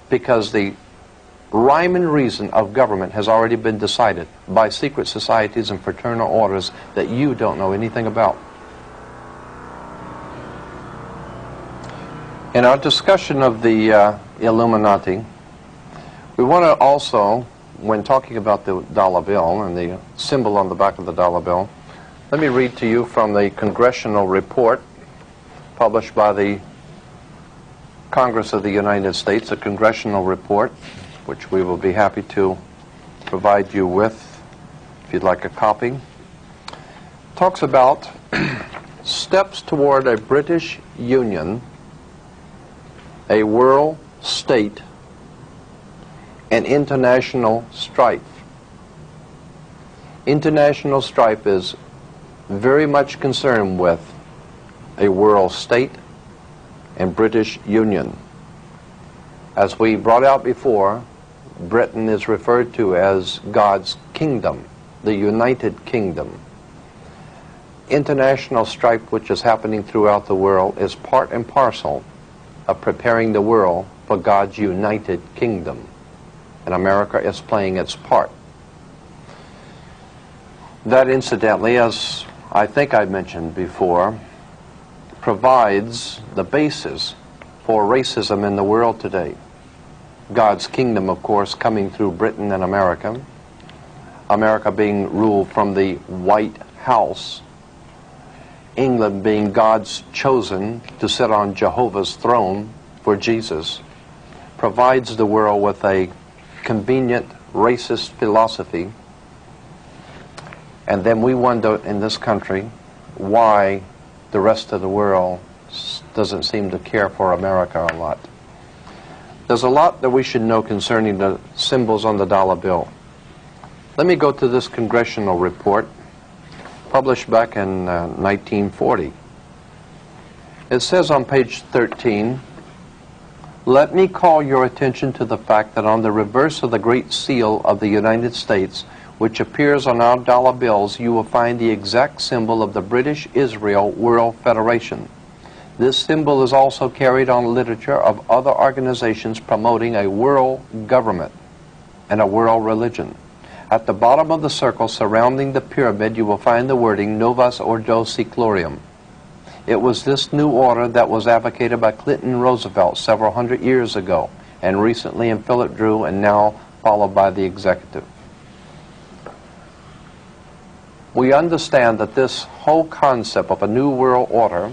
because the rhyme and reason of government has already been decided by secret societies and fraternal orders that you don't know anything about. In our discussion of the Illuminati, we want to also, when talking about the dollar bill and the symbol on the back of the dollar bill, let me read to you from the congressional report published by the Congress of the United States, a congressional report, which we will be happy to provide you with if you'd like a copy. Talks about steps toward a British Union, a world state, and international strife. International strife is very much concerned with a world state and British Union. As we brought out before, Britain is referred to as God's kingdom, the United Kingdom. International strife, which is happening throughout the world, is part and parcel of preparing the world for God's United Kingdom. And America is playing its part. That, incidentally, as I think I mentioned before, provides the basis for racism in the world today. God's kingdom, of course, coming through Britain and America. America being ruled from the White House. England being God's chosen to sit on Jehovah's throne for Jesus, provides the world with a convenient racist philosophy. And then we wonder in this country why the rest of the world doesn't seem to care for America a lot. There's a lot that we should know concerning the symbols on the dollar bill. Let me go to this congressional report published back in 1940. It says on page 13, "Let me call your attention to the fact that on the reverse of the Great Seal of the United States, which appears on our dollar bills, you will find the exact symbol of the British Israel World Federation. This symbol is also carried on literature of other organizations promoting a world government and a world religion. At the bottom of the circle surrounding the pyramid, you will find the wording Novus Ordo Seclorum. It was this new order that was advocated by Clinton Roosevelt several hundred years ago, and recently in Philip Drew, and now followed by the executive." We understand that this whole concept of a new world order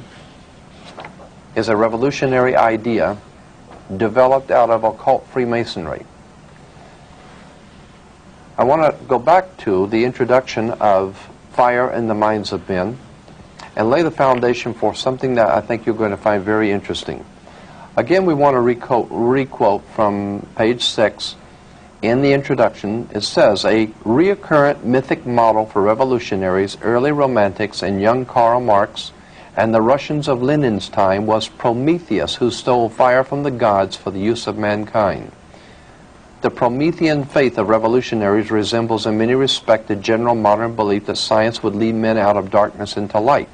is a revolutionary idea developed out of occult Freemasonry. I want to go back to the introduction of Fire in the Minds of Men and lay the foundation for something that I think you're going to find very interesting. Again, we want to requote from page 6 in the introduction. It says, "A reoccurrent mythic model for revolutionaries, early romantics, and young Karl Marx, and the Russians of Lenin's time was Prometheus, who stole fire from the gods for the use of mankind. The Promethean faith of revolutionaries resembles in many respects the general modern belief that science would lead men out of darkness into light."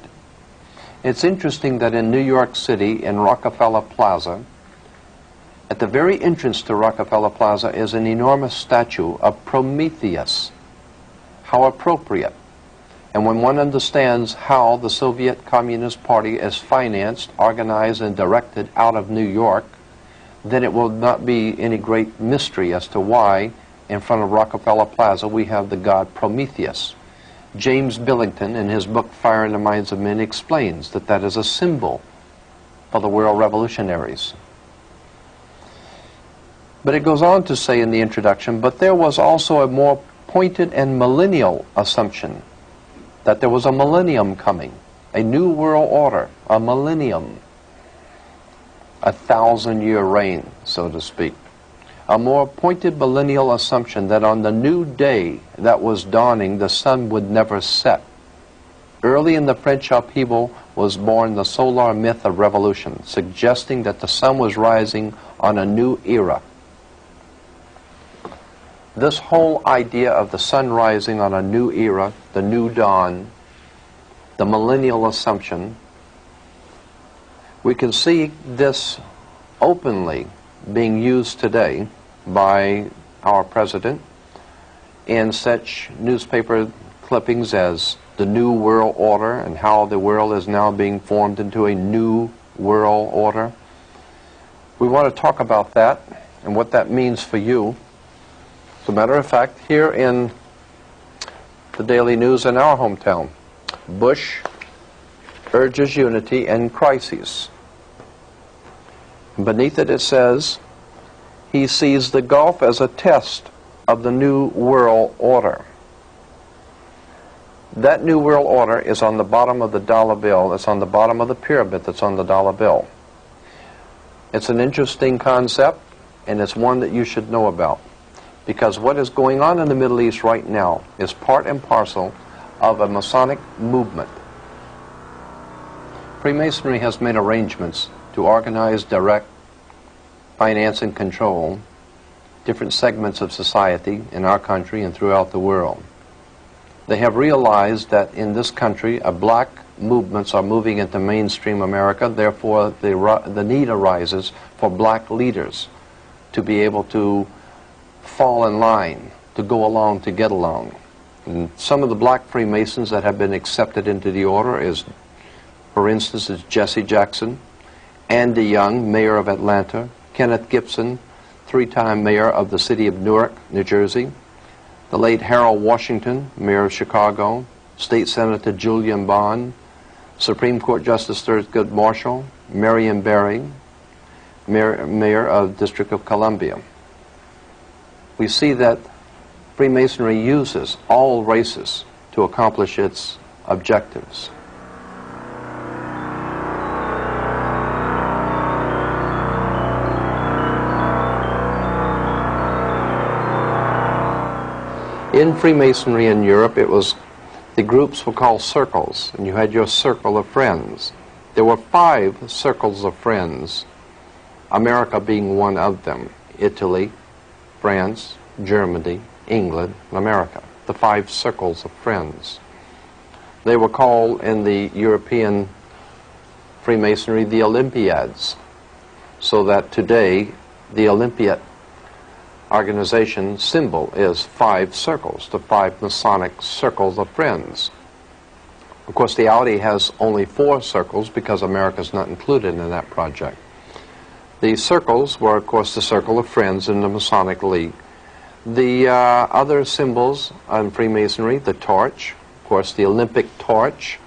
It's interesting that in New York City, in Rockefeller Plaza, at the very entrance to Rockefeller Plaza is an enormous statue of Prometheus. How appropriate. And when one understands how the Soviet Communist Party is financed, organized, and directed out of New York, then it will not be any great mystery as to why in front of Rockefeller Plaza we have the god Prometheus. James Billington, in his book Fire in the Minds of Men, explains that that is a symbol for the world revolutionaries. But it goes on to say in the introduction, but there was also a more pointed and millennial assumption that there was a millennium coming, a new world order, a millennium, a 1,000-year reign, so to speak. A more pointed millennial assumption that on the new day that was dawning, the sun would never set. Early in the French upheaval was born the solar myth of revolution, suggesting that the sun was rising on a new era. This whole idea of the sun rising on a new era, the new dawn, the millennial assumption, we can see this openly being used today by our president in such newspaper clippings as the New World Order and how the world is now being formed into a new world order. We want to talk about that and what that means for you. As a matter of fact, here in the Daily News in our hometown, Bush urges unity and crises. Beneath it, it says, he sees the Gulf as a test of the New World Order. That New World Order is on the bottom of the dollar bill. It's on the bottom of the pyramid that's on the dollar bill. It's an interesting concept, and it's one that you should know about. Because what is going on in the Middle East right now is part and parcel of a Masonic movement. Freemasonry has made arrangements to organize, direct, finance, and control different segments of society in our country and throughout the world. They have realized that in this country, black movements are moving into mainstream America. Therefore, the need arises for black leaders to be able to fall in line, to go along, to get along. And some of the black Freemasons that have been accepted into the order is, for instance, is Jesse Jackson, Andy Young, mayor of Atlanta, Kenneth Gibson, three-time mayor of the city of Newark, New Jersey, the late Harold Washington, mayor of Chicago, State Senator Julian Bond, Supreme Court Justice Thurgood Marshall, Marion Barry, mayor of District of Columbia. We see that Freemasonry uses all races to accomplish its objectives. In Freemasonry in Europe, the groups were called circles, and you had your circle of friends. There were 5 circles of friends, America being one of them. Italy, France, Germany, England, and America. The 5 circles of friends. They were called in the European Freemasonry the Olympiads, so that today the Olympiad organization symbol is 5 circles, the 5 Masonic circles of friends. Of course, the Audi has only 4 circles because America's not included in that project. The circles were, of course, the circle of friends in the Masonic League. The other symbols on Freemasonry, the torch, of course, the Olympic torch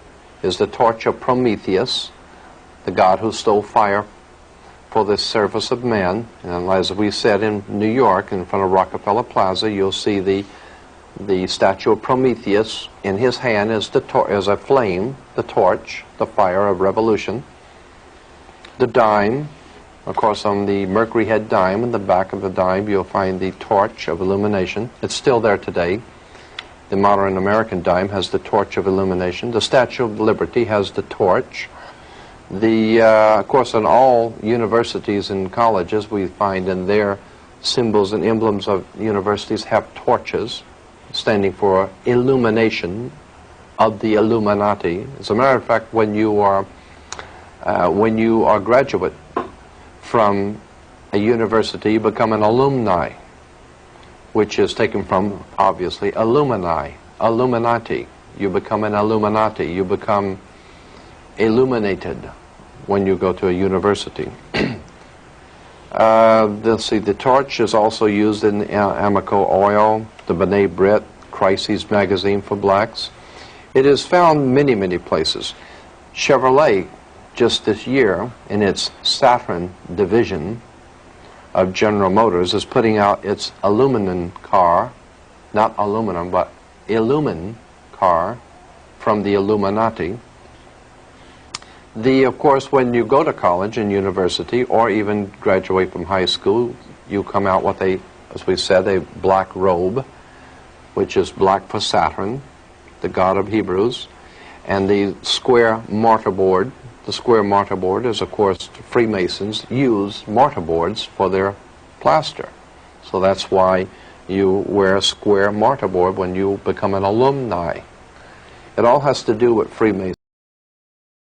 is the torch of Prometheus, the god who stole fire for the service of man. And as we said in New York, in front of Rockefeller Plaza, you'll see the statue of Prometheus. In his hand is a flame, the torch, the fire of revolution. The dime, of course, on the Mercury head dime, in the back of the dime, you'll find the torch of illumination. It's still there today. The modern American dime has the torch of illumination. The Statue of Liberty has the torch. Of course, in all universities and colleges, we find in their symbols and emblems of universities have torches, standing for illumination of the Illuminati. As a matter of fact, when you are graduate from a university, you become an alumni, which is taken from, obviously, Illuminati. You become an Illuminati. You become illuminated when you go to a university. Let's see, the torch is also used in Amoco oil, the B'nai B'rith, Crises magazine for blacks. It is found many, many places. Chevrolet, just this year, in its Saturn division of General Motors, is putting out its aluminum car, not aluminum, but Illumin car from the Illuminati. Of course, when you go to college and university, or even graduate from high school, you come out with as we said, a black robe, which is black for Saturn, the god of Hebrews, and the square mortarboard. The square mortarboard is, of course, Freemasons use mortarboards for their plaster. So that's why you wear a square mortarboard when you become an alumni. It all has to do with Freemasons.